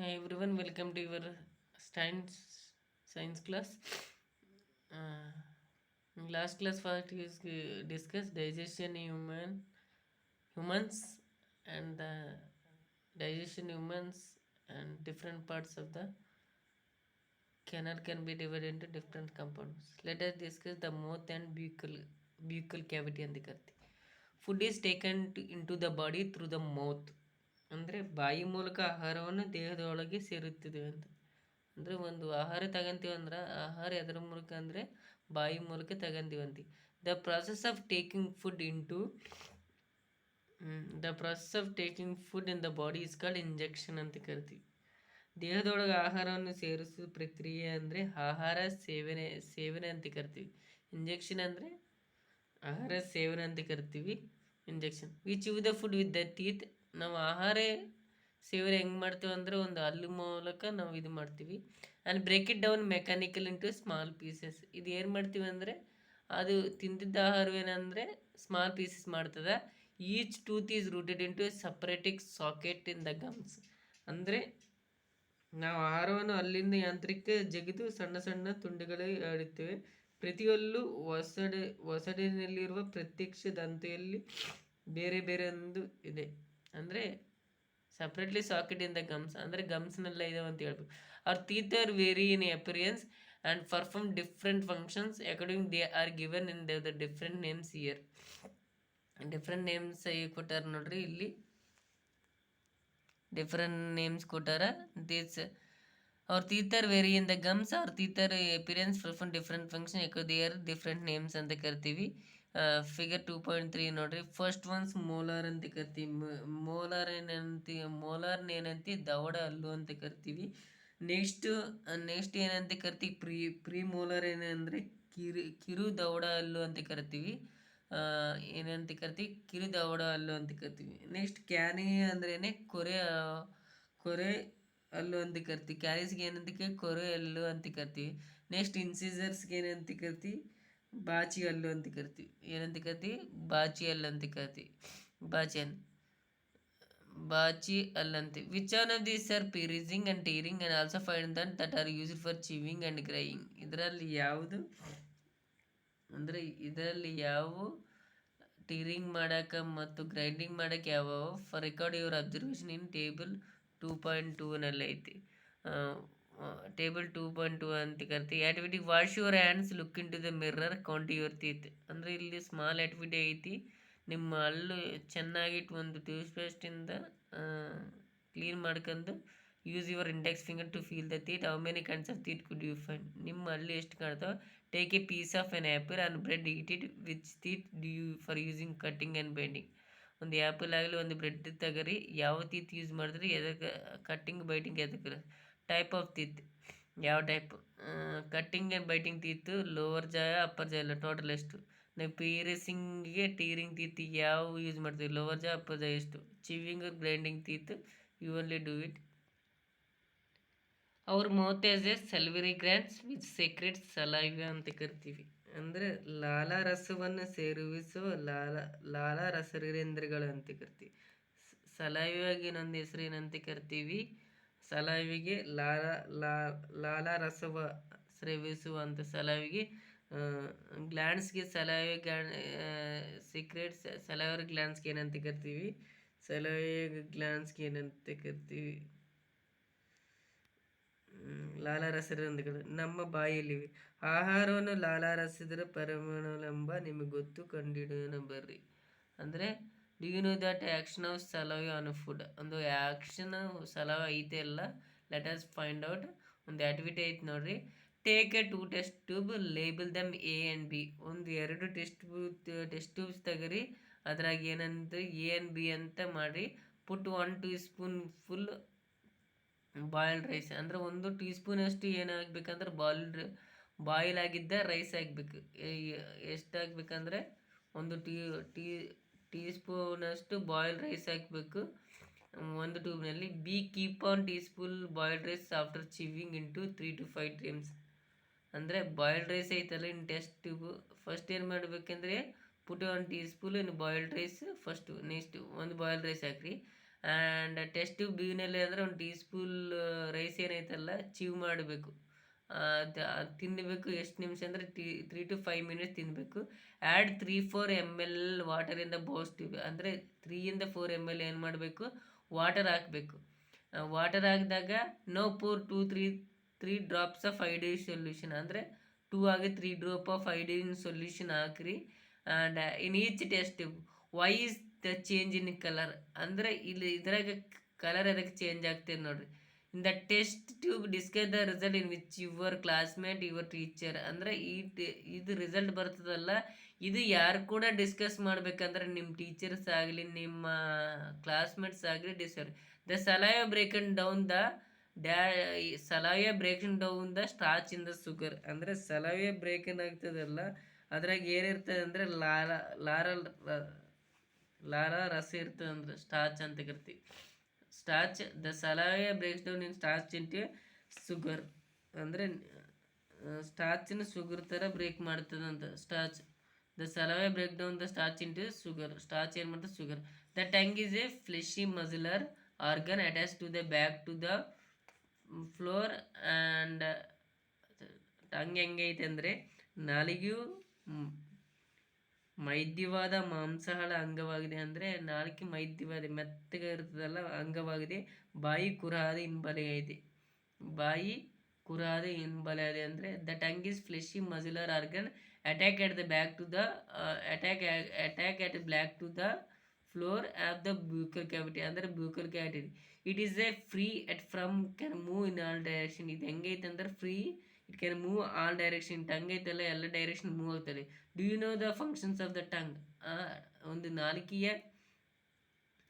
Hi everyone, welcome to your science class. In last class, first is discuss digestion humans and the digestion humans and different parts of the canal can be divided into different components. Let us discuss the mouth and buccal cavity ಅಂತ ಕರಿತೀವಿ. Food is taken into the body through the mouth. ಅಂದರೆ ಬಾಯಿ ಮೂಲಕ ಆಹಾರವನ್ನು ದೇಹದೊಳಗೆ ಸೇರುತ್ತಿದೆ ಅಂತ. ಅಂದರೆ ಒಂದು ಆಹಾರ ತಗೊಂತೀವಿ ಅಂದ್ರೆ ಆಹಾರ ಎದರ ಮೂಲಕ ಅಂದರೆ ಬಾಯಿ ಮೂಲಕ ತಗೊಂತೀವಂತೀವಿ. The process of taking food in the body is called injection ಅಂತ ಕರಿತೀವಿ. ದೇಹದೊಳಗೆ ಆಹಾರವನ್ನು ಸೇರಿಸುವ ಪ್ರಕ್ರಿಯೆ ಅಂದರೆ ಆಹಾರ ಸೇವನೆ ಅಂತ ಕರಿತೀವಿ. ಇಂಜೆಕ್ಷನ್ ಅಂದರೆ ಆಹಾರ ಸೇವನೆ ಅಂತ ಕರಿತೀವಿ. Injection we chew the food with the teeth. ನಾವು ಆಹಾರ ಸೇವನೆ ಹೆಂಗೆ ಮಾಡ್ತೀವಿ ಅಂದರೆ ಒಂದು ಹಲ್ಲು ಮೂಲಕ ನಾವು ಇದು ಮಾಡ್ತೀವಿ. And break it down mechanical into small pieces. ಇದು ಏನು ಮಾಡ್ತೀವಿ ಅಂದರೆ ಅದು ತಿಂದಿದ್ದ ಆಹಾರವೇನೆಂದರೆ ಸ್ಮಾಲ್ ಪೀಸಸ್ ಮಾಡ್ತದೆ. Each tooth is rooted into separate socket in the gums. ಅಂದರೆ ನಾವು ಆಹಾರವನ್ನು ಅಲ್ಲಿಂದ ಯಾಂತ್ರಿಕ ಜಗಿದು ಸಣ್ಣ ಸಣ್ಣ ತುಂಡುಗಳಿಗೆ ಆಡುತ್ತೇವೆ. ಪ್ರತಿಯೊಂದು ಒಸಡಿನಲ್ಲಿರುವ ಪ್ರತ್ಯಕ್ಷ ದಂತೆಯಲ್ಲಿ ಬೇರೆ ಬೇರೆ ಒಂದು ಇದೆ. ಅಂದರೆ separately socket in the gums ಅಂದರೆ ಗಮ್ಸ್ನೆಲ್ಲ ಇದಾವೆ ಅಂತ ಹೇಳ್ಬೇಕು. Our teeth are vary in appearance and perform different functions according they are given in the different names here. Different names ಕೊಟ್ಟಾರ ನೋಡ್ರಿ, ಇಲ್ಲಿ ಡಿಫ್ರೆಂಟ್ ನೇಮ್ಸ್ ಕೊಟ್ಟಾರ. This our teeth are vary in the gums, our teeth are appearance perform different function they are different names ಅಂತ ಕರಿತೀವಿ. Figure 2.3 ನೋಡ್ರಿ. First once molar ಅಂತ ಕರಿತೀವಿ. ಮೋಲಾರ್ನೇನಂತ ದವಡ ಹಲ್ಲು ಅಂತ ಕರಿತೀವಿ. ನೆಕ್ಸ್ಟ್ ಏನಂತ ಕರಿತೀವಿ, ಪ್ರೀ ಮೋಲಾರ್ ಏನಂದರೆ ಕಿರು ದವಡ ಹಲ್ಲು ಅಂತ ಕರಿತೀವಿ. ಏನಂತ ಕರಿತೀವಿ, ಕಿರು ದವಡ ಹಲ್ಲು ಅಂತ ಕರಿತೀವಿ. ನೆಕ್ಸ್ಟ್ ಕ್ಯಾನಿ ಅಂದ್ರೇನೆ ಕೊರೆ ಹಲ್ಲು ಅಂತ ಕರಿತೀವಿ. ಕ್ಯಾರೀಸ್ಗೆ ಏನಂತ ಕೊರೆ ಹಲ್ಲು ಅಂತ ಕರಿತೀವಿ. ನೆಕ್ಸ್ಟ್ ಇನ್ಸಿಸರ್ಸ್ಗೆ ಏನಂತ ಕರಿತೀವಿ, ಬಾಚಿ ಹಲ್ಲು ಅಂತ ಕರಿತೀವಿ. ಏನಂತ ಕರಿತೀವಿ, ಬಾಚಿ ಹಲ್ಲು ಅಂತ ಕರಿತೀವಿ. ಬಾಚಿ ಹಲ್ಲಂತೆ. Which one of these are piercing and tearing and also find that are used for chewing and grinding. ಇದರಲ್ಲಿ ಯಾವುವು ಟೀರಿಂಗ್ ಮಾಡೋಕೆ ಮತ್ತು ಗ್ರೈಂಡಿಂಗ್ ಮಾಡೋಕೆ ಯಾವ್ಯಾವ for record your observation in table 2.2ನಲ್ಲಿ ಐತಿ. ಟೇಬಲ್ 2.2 ಅಂತ ಕರಿತೀವಿ. Activity wash your hands, look into the mirror, count your teeth. ಅಂದರೆ ಇಲ್ಲಿ ಸ್ಮಾಲ್ ಆ್ಯಕ್ಟಿವಿಟಿ ಐತಿ. ನಿಮ್ಮ ಹಲ್ಲು ಚೆನ್ನಾಗಿಟ್ಟು ಒಂದು ಟೂತ್ಪೇಸ್ಟಿಂದ ಕ್ಲೀನ್ ಮಾಡ್ಕೊಂಡು use your index finger to feel the teeth. How many kinds of teeth could you find. ನಿಮ್ಮ ಹಲ್ಲು ಎಷ್ಟು ಕಾಣ್ತಾವೆ. Take a piece of an apple and bread, eat it. Which teeth do you for using cutting and binding. ಒಂದು apple ಆಗಲಿ ಒಂದು bread ತಗರಿ, ಯಾವ teeth use ಮಾಡಿದ್ರೆ ಎದಕ್ಕೆ ಕಟ್ಟಿಂಗ್ ಬೈಟಿಂಗ್ ಎದಕ್ಕೆ. ಟೈಪ್ ಆಫ್ ಟೀತ್, ಯಾವ type. Cutting and biting teeth lower jaw upper jaw ಇಲ್ಲ. ಟೋಟಲ್ ಎಷ್ಟು. ನಾವು ಪೀರಸಿಂಗಿಗೆ ಟೀರಿಂಗ್ ಟೀತ್ ಯಾವ ಯೂಸ್ ಮಾಡ್ತೀವಿ, ಲೋವರ್ ಜಾಯ ಅಪ್ಪರ್ ಜಾಯ ಎಷ್ಟು. Chewing grinding teeth you only do it. Our mouth as a salivary glands which secretes saliva ಅಂತ ಕರಿತೀವಿ. ಅಂದರೆ ಲಾಲಾರಸವನ್ನು ಸೇರಿಸುವ ಲಾಲಾರಸರೇಂದ್ರಗಳು ಅಂತ ಕರಿತೀವಿ. ಸಲೈವಿಗೆ ಇನ್ನೊಂದು ಹೆಸರು ಏನಂತ ಕರಿತೀವಿ, ಸಲೈವಿಗೆ ಲಾಲಾರಸವ ಸ್ರವಿಸುವಂಥ ಸಲೈವಿಗೆ ಗ್ಲ್ಯಾಂಡ್ಸ್ಗೆ ಸೀಕ್ರೆಟ್ಸ್ ಸಲೈವರಿ ಗ್ಲ್ಯಾಂಡ್ಸ್ಗೆ ಏನಂತ ಕರಿತೀವಿ, ಸಲೈವಿ ಗ್ಲ್ಯಾಂಡ್ಸ್ಗೆ ಏನಂತ ಕರಿತೀವಿ, ಲಾಲಾರಸರಂಧ್ರಗಳು ನಮ್ಮ ಬಾಯಿಯಲ್ಲಿವೆ. ಆಹಾರವನ್ನು ಲಾಲಾರಸದ ಪರಮಾಣುಗಳೆಂಬ ನಿಮಗೆ ಗೊತ್ತು, ಕಂಡುಹಿಡಿಯೋಣ ಬರ್ರಿ. ಅಂದರೆ do you know that action of saliva on food. ಒಂದು ಆ್ಯಕ್ಷನ್ ಸಲೈವ ಐತೆ ಅಲ್ಲ, ಲೆಟ್ ಅಸ್ ಫೈಂಡ್ ಔಟ್. ಒಂದು ಆ್ಯಕ್ಟಿವಿಟಿ ಐತೆ ನೋಡ್ರಿ. Take a 2 test tube, label them A and B. ಒಂದು 2 ಟೆಸ್ಟ್ ಟ್ಯೂಬ್ಸ್ ತೆಗರಿ, ಅದ್ರಾಗ ಏನಂತ ಎ ಆ್ಯಂಡ್ ಬಿ ಅಂತ ಮಾಡಿ. ಪುಟ್ 1 ಟೀಸ್ಪೂನ್ ಫುಲ್ ಬಾಯ್ಲ್ಡ್ ರೈಸ್. ಅಂದರೆ 1 ಟೀಸ್ಪೂನಷ್ಟು ಏನಾಗಬೇಕಂದ್ರೆ ಬಾಯ್ಲ್ ಆಗಿದ್ದ ರೈಸ್ ಆಗಬೇಕು. ಎಷ್ಟು ಆಗಬೇಕಂದ್ರೆ 1 ಟೀಸ್ಪೂನಷ್ಟು ಬಾಯ್ಲ್ಡ್ ರೈಸ್ ಹಾಕಬೇಕು ಒಂದು ಟ್ಯೂಬ್ನಲ್ಲಿ. B keep on teaspoon boiled rice after chewing into 3 to 5 times. ಅಂದರೆ ಬಾಯ್ಲ್ಡ್ ರೈಸ್ ಐತಲ್ಲ ಇನ್ ಟೆಸ್ಟ್ ಟ್ಯೂಬ್, ಫಸ್ಟ್ ಏನು ಮಾಡಬೇಕಂದ್ರೆ put 1 teaspoon in boiled rice first. Next ಒಂದು ಬಾಯ್ಲ್ಡ್ ರೈಸ್ ಹಾಕ್ರಿ. ಆ್ಯಂಡ್ ಟೆಸ್ಟ್ ಟ್ಯೂಬ್ ಬಿಗಿನಲ್ಲಿ ಅಂದರೆ ಒಂದು ಟೀ ಸ್ಪೂನ್ ರೈಸ್ ಏನೈತಲ್ಲ ಚೀವ್ ಮಾಡಬೇಕು. ತಿನ್ನಬೇಕು. ಎಷ್ಟು ನಿಮಿಷ ಅಂದರೆ 3 to 5 minutes ತಿನ್ನಬೇಕು. Add 3-4 ml water in the both tube, ಅಂದರೆ 3-4 ml ಏನು ಮಾಡಬೇಕು, ವಾಟರ್ ಹಾಕಬೇಕು. ವಾಟರ್ ಹಾಕಿದಾಗ now pour 2-3 drops of iodine solution, ಅಂದರೆ 2 ಆಗಿ 3 ಡ್ರಾಪ್ ಆಫ್ ಐಡಿನ್ ಸೊಲ್ಯೂಷನ್ ಹಾಕ್ರಿ. And in each test tube why is the change in colour, ಅಂದರೆ ಇಲ್ಲಿ ಇದ್ರಾಗ ಕಲರ್ ಅದಕ್ಕೆ ಚೇಂಜ್ ಆಗ್ತದೆ ನೋಡ್ರಿ. In the test tube discuss the result in which your classmate your teacher, ಅಂದರೆ ಇದು ರಿಸಲ್ಟ್ ಬರ್ತದಲ್ಲ, ಇದು ಯಾರು ಕೂಡ ಡಿಸ್ಕಸ್ ಮಾಡ್ಬೇಕಂದ್ರೆ ನಿಮ್ಮ ಟೀಚರ್ಸ್ ಆಗಲಿ ನಿಮ್ಮ ಕ್ಲಾಸ್ಮೇಟ್ಸ್ ಆಗಲಿ the saliva broken down the saliva broken down the starch in the sugar, ಅಂದರೆ ಸಲೈವಾ ಬ್ರೇಕನ್ ಆಗ್ತದಲ್ಲ ಅದ್ರಾಗ ಏನಿರ್ತದೆ ಅಂದರೆ ಲಾರ ರಸ ಇರ್ತದೆ, ಅಂದ್ರೆ ಸ್ಟಾರ್ಚ್ ಅಂತ ಕರಿತೀವಿ. Starch the saliva breaks down in starch into sugar, ಅಂದರೆ ಸ್ಟಾರ್ಚಿನ ಶುಗರ್ ಥರ ಬ್ರೇಕ್ ಮಾಡ್ತದಂತ starch. The saliva break down the starch into sugar, starch ಏನು ಮಾಡ್ತದೆ sugar. The tongue is a fleshy muscular organ attach to the back to the floor. And tongue ಹೆಂಗೈತೆ ಅಂದರೆ ನಾಲಿಗೆಯು ಮೈದ್ಯವಾದ ಮಾಂಸಗಳ ಅಂಗವಾಗಿದೆ, ಅಂದರೆ ನಾಲ್ಕು ಮೈದ್ಯವಾದ ಮೆತ್ತಗೆ ಇರ್ತದಲ್ಲ ಅಂಗವಾಗಿದೆ. ಬಾಯಿ ಕುರಾದ ಹಿಂಬಲೆ ಇದೆ, ಬಾಯಿ ಕುರಾದ ಹಿಂಬಲೆ ಇದೆ, ಅಂದರೆ the tongue is fleshy ಮಸ್ಯುಲರ್ organ attack at the back to the attack at back to the floor of the ಬ್ಯೂಕಲ್ cavity, ಅಂದರೆ ಬ್ಯೂಕಲ್ cavity. It is A free at from can move in all direction. ಇದು ಹೆಂಗೈತೆ ಅಂದ್ರೆ free, it can move all direction. Tongue ಐತಲ್ಲ ಎಲ್ಲ direction move ಆಗ್ತದೆ. Do you know the functions of the tongue, ಒಂದು ನಾಲಿಗೆಯ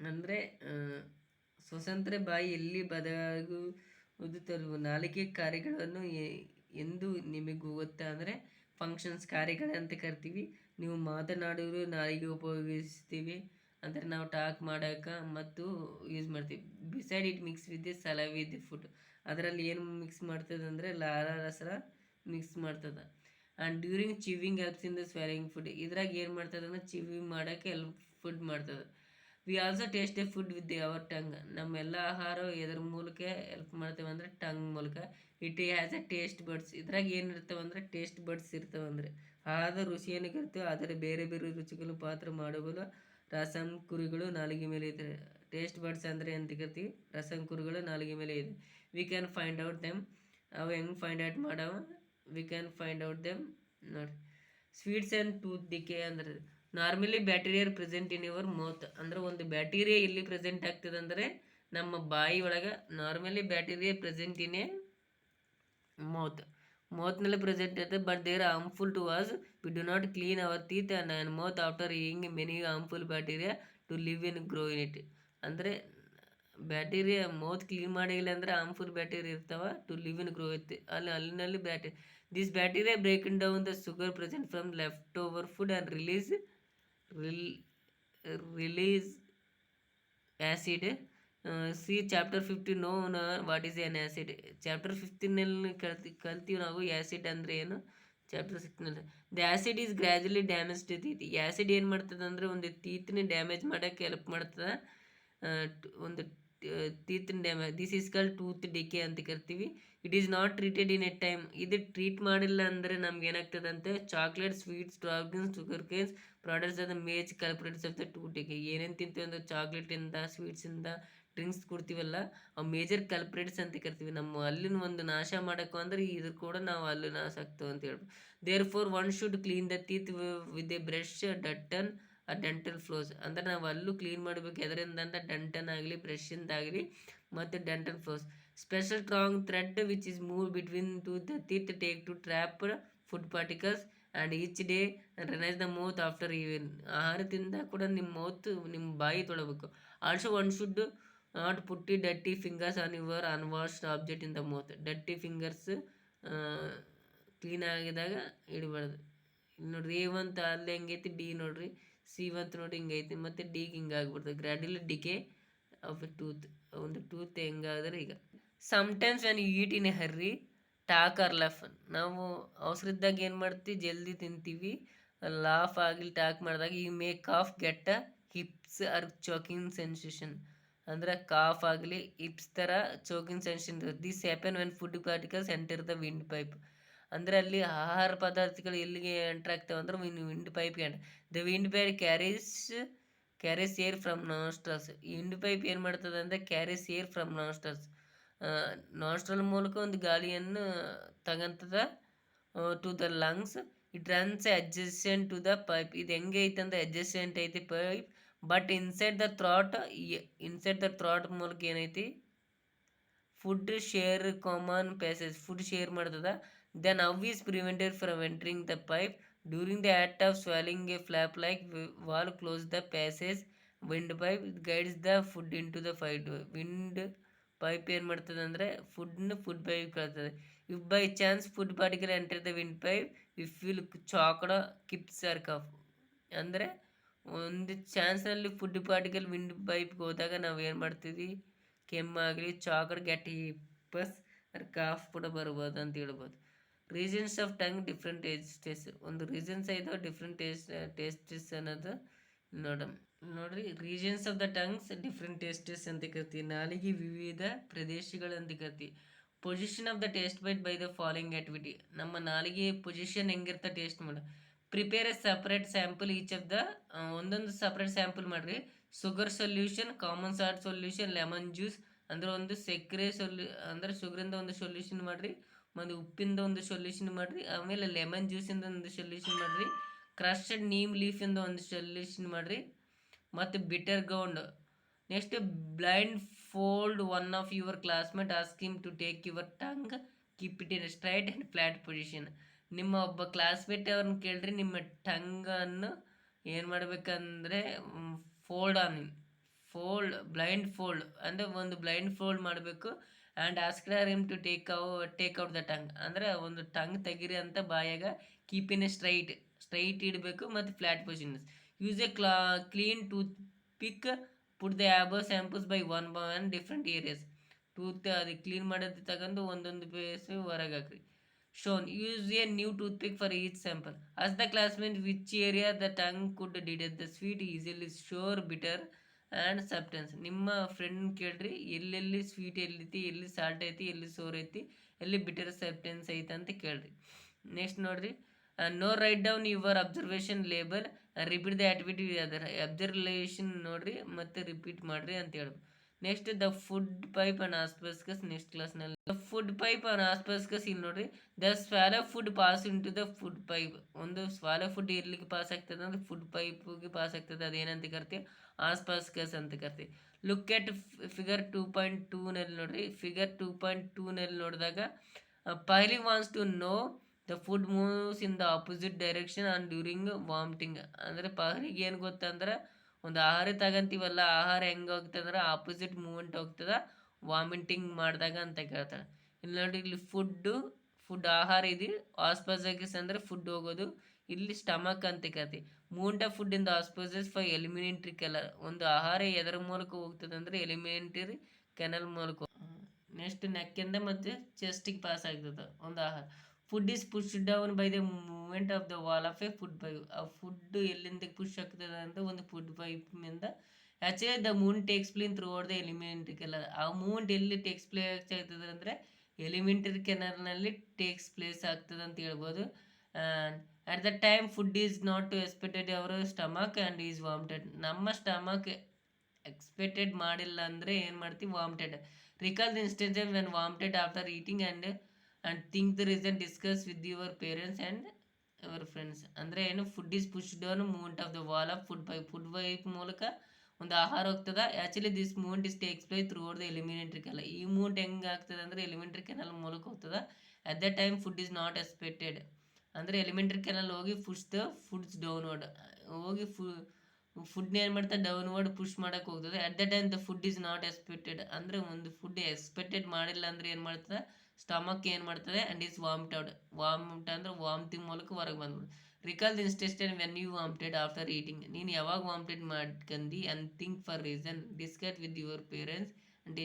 ಅಂದರೆ ಸ್ವತಂತ್ರ ಬಾಯಿ ಎಲ್ಲಿ ಬದಲಾಗುವುದು ತರುವ ನಾಲಿಗೆ ಕಾರ್ಯಗಳನ್ನು ಎಂದು ನಿಮಗೆ ಗೊತ್ತಾ, ಅಂದರೆ ಫಂಕ್ಷನ್ಸ್ ಕಾರ್ಯಗಳಂತ ಕರಿತೀವಿ. ನೀವು ಮಾತನಾಡೋರು ನಾಲಿಗೆ ಉಪಯೋಗಿಸ್ತೀವಿ, ಅಂದರೆ ನಾವು ಟಾಕ್ ಮಾಡೋಕೆ ಮತ್ತು ಯೂಸ್ ಮಾಡ್ತೀವಿ. Beside it mix with the saliva with the food, ಅದರಲ್ಲಿ ಏನು ಮಿಕ್ಸ್ ಮಾಡ್ತದೆ ಅಂದರೆ ಲಾರ ರಸ ಮಿಕ್ಸ್ ಮಾಡ್ತದೆ. And during chewing helps in the swallowing food, ಇದ್ರಾಗ ಏನು ಮಾಡ್ತದೆ ಅಂದರೆ ಚಿವಿಂಗ್ ಮಾಡೋಕ್ಕೆ ಹೆಲ್ಪ್ ಫುಡ್ ಮಾಡ್ತದೆ. We also taste a food with our tongue, ನಮ್ಮೆಲ್ಲ ಆಹಾರ ಎದ್ರ ಮೂಲಕ ಹೆಲ್ಪ್ ಮಾಡ್ತೇವೆ ಅಂದರೆ ಟಂಗ್ ಮೂಲಕ. It has a taste buds, ಇದ್ರಾಗ ಏನಿರ್ತವೆ ಅಂದರೆ ಟೇಸ್ಟ್ ಬಡ್ಸ್ ಇರ್ತವೆ, ಅಂದರೆ ಆಹಾರದ ರುಚಿಯನ್ನು ಕರಿತೇವೆ. ಆದರೆ ಬೇರೆ ಬೇರೆ ರುಚಿಗಳು ಪಾತ್ರ ಮಾಡಬಲ್ಲ ರಸಂಕುರಿಗಳು ನಾಲಿಗೆ ಮೇಲೆ ಇದೆ. ಟೇಸ್ಟ್ ಬಡ್ಸ್ ಅಂದರೆ ಅಂತ ಕರಿತೀವಿ, ರಸಂಕುರಿಗಳು ನಾಲಿಗೆ ಮೇಲೆ ಇದೆ. We can find out them, ಅವು ಹೆಂಗೆ ಫೈಂಡ್ ಔಟ್ ಮಾಡವ, we can find out them ನೋಡಿ. ಸ್ವೀಟ್ಸ್ ಆ್ಯಂಡ್ ಟೂತ್ ಡಿಕೆ ಅಂದರೆ normally bacteria present in your mouth, ಅಂದರೆ ಒಂದು ಬ್ಯಾಕ್ಟೀರಿಯಾ ಎಲ್ಲಿ ಪ್ರೆಸೆಂಟ್ ಆಗ್ತದೆ ಅಂದರೆ ನಮ್ಮ ಬಾಯಿ ಒಳಗೆ. Normally bacteria present in a ಮೌತ್ನಲ್ಲಿ ಪ್ರೆಸೆಂಟ್ ಇರ್ತದೆ, but there harmful to us. We do not clean our teeth and mouth after eating many harmful bacteria to live in grow in it, ಅಂದರೆ bacteria mouth clean ಮಾಡಿಲ್ಲ ಅಂದರೆ harmful bacteria ಇರ್ತಾವೆ to live in grow ಇರುತ್ತೆ ಅಲ್ಲಿನಲ್ಲಿ bacteria. This bacteria breaking down the sugar present from left over food and release acid. See chapter 15 know what is an acid. Chapter 15ನಲ್ಲಿ ಕಲ್ತೀವಿ ನಾವು acid ಅಂದರೆ ಏನು. ಚಾಪ್ಟರ್ 16ನಲ್ಲಿ the acid is gradually damage to teeth. Acid ಏನು ಮಾಡ್ತದೆ ಅಂದರೆ ಒಂದು ಟೀತ್ನ ಡ್ಯಾಮೇಜ್ ಮಾಡೋಕ್ಕೆ ಹೆಲ್ಪ್ ಮಾಡ್ತದೆ, ಒಂದು ಟೀತ್ನ damage. This is called tooth decay ಅಂತ ಕರಿತೀವಿ. It is not treated in a time. ಇದು ಟ್ರೀಟ್ ಮಾಡಿಲ್ಲ ಅಂದರೆ ನಮ್ಗೆ ಏನಾಗ್ತದಂತೆ chocolate, sweets, drops, sugar canes products are the major culprits of the tooth decay. ಏನೇನು ತಿಂತೀವಿ ಅಂದರೆ ಚಾಕ್ಲೇಟಿಂದ, ಸ್ವೀಟ್ಸಿಂದ, ಡ್ರಿಂಕ್ಸ್ ಕೊಡ್ತೀವಲ್ಲ ಅವು ಮೇಜರ್ ಕಲ್ಪ್ರಿಟ್ಸ್ ಅಂತ ಕರಿತೀವಿ. ನಮ್ಮ ಹಲ್ಲಿನ ಒಂದು ನಾಶ ಮಾಡೋಕ್ಕೂ ಅಂದರೆ ಇದ್ರ ಕೂಡ ನಾವು ಹಲ್ಲು ನಾಶ ಆಗ್ತವೆ ಅಂತ ಹೇಳ್ಬೋದು. Therefore one should clean the teeth with a brush, datun dental floss, ಅಂದರೆ ನಾವು ಹಲ್ಲು ಕ್ಲೀನ್ ಮಾಡಬೇಕು ಎದರಿಂದ ಅಂತ ಡೆಂಟನ್ ಆಗಲಿ ಬ್ರಷಿಂದಾಗಲಿ ಮತ್ತು dental floss. Special strong thread which is move between two the teeth take to trap food particles and each day rinse the mouth after even. ಆಹಾರದಿಂದ ಕೂಡ ನಿಮ್ಮ ಬಾಯಿ ತೊಳಬೇಕು. Also one should not put dirty fingers on your unwashed object in the mouth. Dirty fingers clean ಆಗಿದಾಗ ಇಡಬಾರ್ದು. ನೋಡ್ರಿ ಎ ಅಂತ ಅಲ್ಲಿ ಹೆಂಗೈತಿ, ಡಿ ನೋಡ್ರಿ, ಸಿ ಅಂತ ನೋಡಿ ಹಿಂಗೈತಿ, ಮತ್ತು ಡಿಗೆ ಹಿಂಗೆ ಆಗ್ಬಿಡ್ತದೆ. Gradual decay of a tooth, ಒಂದು ಟೂತ್ ಹೆಂಗಾದ್ರೆ ಈಗ. Sometimes when you eat in a hurry talk or laugh, ನಾವು ಅವಸರದಾಗ ಏನು ಮಾಡ್ತೀವಿ ಜಲ್ದಿ ತಿಂತೀವಿ, ಲಾಫ್ ಆಗಲಿ ಟಾಕ್ ಮಾಡಿದಾಗ ಈ may cough get hiccups or choking sensation, ಅಂದ್ರೆ ಕಾಫ್ ಆಗಲಿ ಇಪ್ಸ್ ಥರ ಚೋಕಿಂಗ್ ಸೆನ್ಷನ್ ಇರುತ್ತೆ. This happen when food particles enter the windpipe. ಅಂದರೆ ಅಲ್ಲಿ ಆಹಾರ ಪದಾರ್ಥಗಳು ಎಲ್ಲಿಗೆ ಎಂಟರ್ ಆಗ್ತವೆ ಅಂದ್ರೆ ವಿಂಡ್ ಪೈಪ್ಗೆ the windpipe carries air from nostrils. ಈ ವಿಂಡ್ ಪೈಪ್ ಏನು ಮಾಡ್ತದೆ ಅಂದರೆ carries air from nostrils, nostril ಮೂಲಕ ಒಂದು ಗಾಳಿಯನ್ನು ತಗಂತದ to the lungs. It runs adjacent to the pipe. ಇದು ಹೆಂಗೆ ಐತೆ ಅಂದ್ರೆ ಅಡ್ಜಸೆಂಟ್ ಐತಿ pipe, but inside the throat ಮೂಲಕ ಏನೈತಿ food share common passage, food share ಮಾಡ್ತದ. Then how is prevented from entering the pipe during the act of swallowing a flap like valve close the passage windpipe guides the food into the pipe. Windpipe ಏನು ಮಾಡ್ತದೆ ಅಂದರೆ food pipe ಕಳ್ತದೆ. If by chance food particle enter the windpipe if will choke hiccups R cough. ಅಂದರೆ ಒಂದು ಚಾನ್ಸ್ನಲ್ಲಿ food particle wind ಪೈಪ್ಗೆ ಹೋದಾಗ ನಾವು ಏನು ಮಾಡ್ತೀವಿ, ಕೆಮ್ಮಾಗಲಿ ಚಾಕಡ್ ಗಟ್ಟಿ ಹಿಪ್ಪಸ್ ಕಾಫ್ ಕೂಡ ಬರ್ಬೋದು ಅಂತ ಹೇಳ್ಬೋದು. Reasons of tongue different tastes. ಒಂದು ರೀಸನ್ಸ್ ಐದಾವ ಡಿಫ್ರೆಂಟ್ ಟೇಸ್ಟಸ್ ಅನ್ನೋದು ನೋಡ್ರಿ. Regions of the tongues different tastes ಅಂತ ಕರಿತೀವಿ. ನಾಲಿಗೆ ವಿವಿಧ ಪ್ರದೇಶಗಳು ಅಂತ ಕರಿತೀವಿ. Position of the taste bite by the following activity. ನಮ್ಮ ನಾಲಿಗೆ ಪೊಸಿಷನ್ ಹೆಂಗಿರ್ತ ಟೇಸ್ಟ್ ಮಾಡ. Prepare a separate sample each of the, ಒಂದೊಂದು ಸಪ್ರೇಟ್ ಸ್ಯಾಂಪಲ್ ಮಾಡಿರಿ. Sugar solution, common salt solution, lemon juice ಅಂದ್ರೆ ಒಂದು ಸಕ್ಕರೆ ಅಂದ್ರೆ ಶುಗರಿಂದ ಒಂದು ಸೊಲ್ಯೂಷನ್ ಮಾಡಿರಿ, ಒಂದು ಉಪ್ಪಿಂದ ಒಂದು ಸೊಲ್ಯೂಷನ್ ಮಾಡಿರಿ, ಆಮೇಲೆ ಲೆಮನ್ ಜ್ಯೂಸಿಂದ ಒಂದು ಸೊಲ್ಯೂಷನ್ ಮಾಡಿರಿ, ಕ್ರಶ್ಡ್ ನೀಮ್ ಲೀಫಿಂದ ಒಂದು ಸೊಲ್ಯೂಷನ್ ಮಾಡಿರಿ, ಮತ್ತು bitter gourd. Next blindfold one of your classmate ask him to take your tongue, keep it in straight and flat position. ನಿಮ್ಮ ಒಬ್ಬ ಕ್ಲಾಸ್ಮೇಟ್ ಅವ್ರನ್ನ ಕೇಳ್ರಿ, ನಿಮ್ಮ ಟಂಗನ್ನು ಏನು ಮಾಡಬೇಕಂದ್ರೆ ಬ್ಲೈಂಡ್ ಫೋಲ್ಡ್ ಅಂದರೆ ಒಂದು ಬ್ಲೈಂಡ್ ಫೋಲ್ಡ್ ಮಾಡಬೇಕು. And asked him to take out the tongue ಅಂದರೆ ಒಂದು ಟಂಗ್ ತೆಗೀರಿ ಅಂತ ಬಾಯಾಗ. ಕೀಪ್ ಇನ್ ಸ್ಟ್ರೈಟ್ ಇಡಬೇಕು ಮತ್ತು flat position. Use a clean toothpick, put the other samples by one different areas. Tooth ಅದು ಕ್ಲೀನ್ ಮಾಡೋದು ತಗೊಂಡು ಒಂದೊಂದು ಪ್ಲೇಸ್ ಹೊರಗೆ ಹಾಕ್ರಿ. Shown use a new toothpick for each sample. Ask the classmate which area the tongue could detect the sweet easily sour bitter and substance. ನಿಮ್ಮ friend ಕೇಳ್ರಿ ಎಲ್ಲೆಲ್ಲಿ ಸ್ವೀಟ್ ಎಲ್ಲೈತಿ, ಎಲ್ಲಿ ಸಾಲ್ಟ್ ಐತಿ, ಎಲ್ಲಿ ಸೋರ್ ಐತಿ, ಎಲ್ಲಿ ಬಿಟರ್ ಸಬ್ಟೆನ್ಸ್ ಐತೆ ಅಂತ ಕೇಳ್ರಿ. ನೆಕ್ಸ್ಟ್ ನೋಡ್ರಿ, now write down your observation label, repeat the activity. ಅದರ ಅಬ್ಸರ್ವೇಷನ್ ನೋಡ್ರಿ ಮತ್ತು ರಿಪೀಟ್ ಮಾಡ್ರಿ ಅಂತ ಹೇಳ್ಬೇಕು. Next the food pipe and oesophagus. Next ಕ್ಲಾಸ್ನಲ್ಲಿ ಫುಡ್ ಪೈಪ್ ಅಂಡ್ ಆಸ್ಪರ್ಸ್ಕಸ್ ಇಲ್ಲಿ ನೋಡ್ರಿ. The swallow food pass into the food pipe. ಒಂದು ಸ್ವಾಲೋ ಫುಡ್ ಎಲ್ಲಿಗೆ ಪಾಸ್ ಆಗ್ತದೆ ಅಂದ್ರೆ ಫುಡ್ ಪೈಪ್ಗೆ ಪಾಸ್ ಆಗ್ತದೆ. ಅದೇನಂತ ಕರಿತೀವಿ, ಆಸ್ಪರ್ಸ್ಕಸ್ ಅಂತ ಕರಿತೀವಿ. ಲುಕ್ ಎಟ್ ಫಿಗರ್ 2.2ನಲ್ಲಿ ನೋಡ್ರಿ. ಫಿಗರ್ 2.2ನಲ್ಲಿ ನೋಡಿದಾಗ Paheli wants to know the food moves in the opposite direction on during vomiting. ಅಂದರೆ ಪಹಲಿಗೆ ಏನು ಗೊತ್ತಂದ್ರೆ ಒಂದು ಆಹಾರ ತಗಂತೀವಲ್ಲ, ಆಹಾರ ಹೆಂಗೆ ಹೋಗ್ತದಂದ್ರೆ ಆಪೋಸಿಟ್ ಮೂವ್ಮೆಂಟ್ ಹೋಗ್ತದ ವಾಮಿಟಿಂಗ್ ಮಾಡಿದಾಗ ಅಂತ ಕೇಳ್ತಾಳೆ. ಇಲ್ಲಿ ನೋಡಿ, ಇಲ್ಲಿ ಫುಡ್ ಆಹಾರ ಇದೆ, ಆಸ್ಪರ್ಸಸ್ ಅಂದರೆ ಫುಡ್ ಹೋಗೋದು, ಇಲ್ಲಿ ಸ್ಟಮಕ್ ಅಂತ ಕೇಳ್ತೀವಿ. Movement of food in the oesophagus for alimentary canal. ಒಂದು ಆಹಾರ ಎದರ ಮೂಲಕ ಹೋಗ್ತದೆ ಅಂದರೆ ಎಲಿಮಿನೇಟರಿ ಕೆನಲ್ ಮೂಲಕ. ನೆಕ್ಸ್ಟ್ ನೆಕ್ಕಿಂದ ಮತ್ತು ಚೆಸ್ಟಿಗೆ ಪಾಸ್ ಆಗ್ತದೆ ಒಂದು ಆಹಾರ. Food is push down by the movement of the wall of a food pipe. ಆ ಫುಡ್ ಎಲ್ಲಿಂದ ಪುಷ್ ಆಗ್ತದೆ ಅಂತ ಒಂದು ಫುಡ್ ಪೈಪ್ನಿಂದ. Actually the movement takes place throughout the alimentary canal. ಆ ಮೂವ್ಮೆಂಟ್ ಎಲ್ಲಿ ಟೇಕ್ಸ್ ಪ್ಲೇಸ್ ಆಗ್ತದೆ ಅಂದರೆ ಎಲಿಮೆಂಟರಿ ಕೆನಲ್ನಲ್ಲಿ ಟೇಕ್ಸ್ ಪ್ಲೇಸ್ ಆಗ್ತದೆ ಅಂತ ಹೇಳ್ಬೋದು. At the time food is not expected our stomach and is vomited. ನಮ್ಮ ಸ್ಟಮಕ್ ಎಕ್ಸ್ಪೆಕ್ಟೆಡ್ ಮಾಡಿಲ್ಲ ಅಂದರೆ ಏನು ಮಾಡ್ತೀವಿ, ವಾಮಿಟೆಡ್. Recall the instance when vomited after eating and think the reason, discuss with your parents and your friends. ಅಂದರೆ ಏನು, food is push down movement of the wall of food pipe ಮೂಲಕ ಒಂದು ಆಹಾರ ಹೋಗ್ತದೆ. Actually this movement is takes place throughout the alimentary canal. ಈ movement ಹೆಂಗೆ ಆಗ್ತದೆ ಅಂದರೆ ಎಲಿಮೆಂಟರಿ ಕೆನಲ್ ಮೂಲಕ ಹೋಗ್ತದೆ. At the time food is not expected ಅಂದರೆ ಎಲಿಮೆಂಟರಿ ಕೆನಲ್ ಹೋಗಿ ಫುಡ್ಸ್ ಡೌನ್ವರ್ಡ್ ಹೋಗಿ ಫುಡ್ನ ಏನು ಮಾಡ್ತಾರೆ, ಡೌನ್ವರ್ಡ್ ಪುಷ್ ಮಾಡೋಕ್ಕೆ ಹೋಗ್ತದೆ. At the time the food is not expected ಅಂದರೆ ಒಂದು ಫುಡ್ ಎಕ್ಸ್ಪೆಕ್ಟೆಡ್ ಮಾಡಿಲ್ಲ ಅಂದರೆ ಏನು ಮಾಡ್ತದೆ, ಸ್ಟಮಕ್ ಏನು ಮಾಡ್ತದೆ ಆ್ಯಂಡ್ ಈಸ್ ವಾಮಿಟ್ ಅಂದರೆ ವಾಮಿಟಿಂಗ್ ಮೂಲಕ ಹೊರಗೆ ಬಂದ್ಬಿಡು. Recall the instance when you vomited after eating. ನೀನು ಯಾವಾಗ ವಾಮಿಟೆಡ್ ಮಾಡ್ಕಂದು and think for reason, discuss with your parents and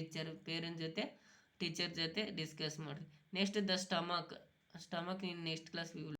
teacher ಜೊತೆ ಡಿಸ್ಕಸ್ ಮಾಡಿರಿ. Next the stomach in next class we will